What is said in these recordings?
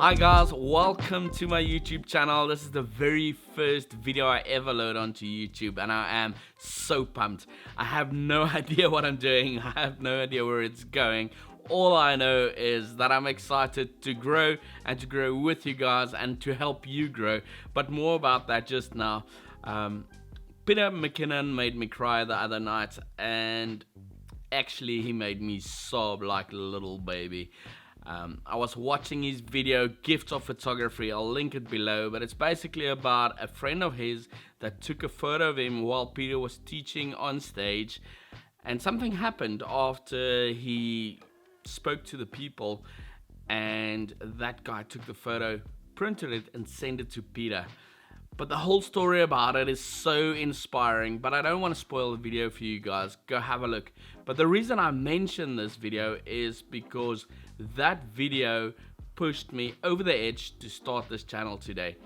Hi guys, welcome to my YouTube channel. This is the very first video I ever load onto YouTube and I am so pumped. I have no idea what I'm doing. I have no idea where it's going. All I know is that I'm excited to grow and to grow with you guys and to help you grow. But more about that just now. Peter Mckinnon made me cry the other night, and actually he made me sob like a little baby. I was watching his video, Gift of Photography. I'll link it below, but it's basically about a friend of his that took a photo of him while Peter was teaching on stage, and something happened after he spoke to the people, and that guy took the photo, printed it, and sent it to Peter. But the whole story about it is so inspiring, but I don't want to spoil the video for you guys. Go have a look. But the reason I mention this video is because that video pushed me over the edge to start this channel today.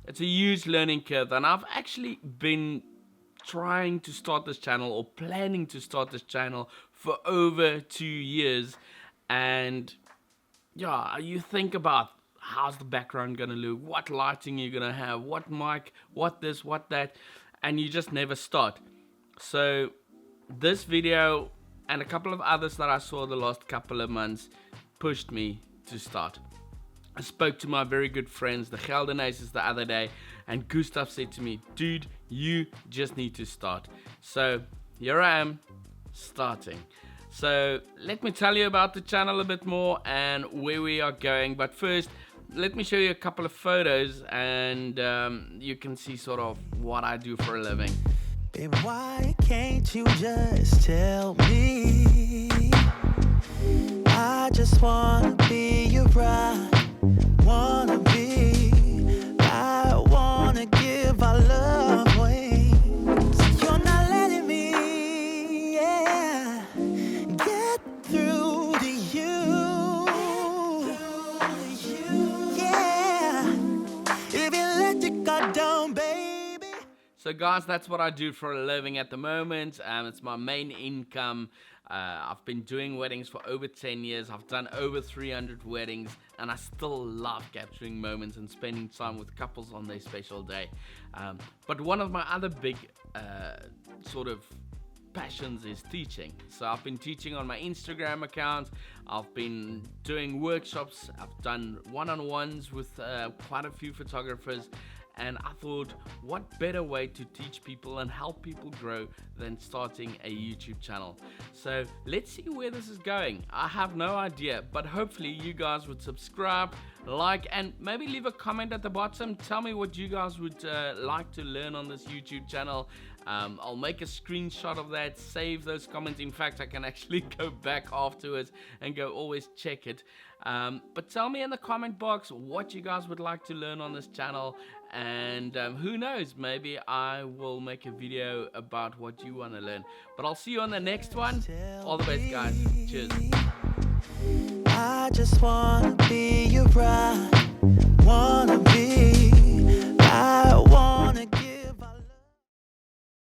It's a huge learning curve, and I've actually been trying to start this channel or planning to start this channel for over 2 years. And yeah, you think about how's the background gonna look, what lighting you're gonna have, what mic, what this, what that, and you just never start. So this video and a couple of others that I saw the last couple of months pushed me to start. I spoke to my very good friends, the Geldenhuys, the other day, and Gustav said to me, dude, you just need to start. So here I am, starting. So let me tell you about the channel a bit more and where we are going. But first, let me show you a couple of photos, and you can see sort of what I do for a living. Babe, why can't you just tell me? I just wanna be your bride, wanna be. I wanna give our love away. You're not letting me, yeah, get through to you. Yeah, if you let your guard down, baby. So guys, that's what I do for a living at the moment. It's my main income. I've been doing weddings for over 10 years. I've done over 300 weddings, and I still love capturing moments and spending time with couples on their special day. But one of my other big sort of passions is teaching. So I've been teaching on my Instagram account. I've been doing workshops. I've done one-on-ones with quite a few photographers. And I thought, what better way to teach people and help people grow than starting a YouTube channel? So let's see where this is going. I have no idea, but hopefully you guys would subscribe, like, and maybe leave a comment at the bottom. Tell me what you guys would like to learn on this YouTube channel. I'll make a screenshot of that, save those comments. In fact, I can actually go back afterwards and go always check it. But tell me in the comment box what you guys would like to learn on this channel, and who knows, maybe I will make a video about what you want to learn. But I'll see you on the next one. All the best, guys. Cheers. I just wanna be your bride, wanna be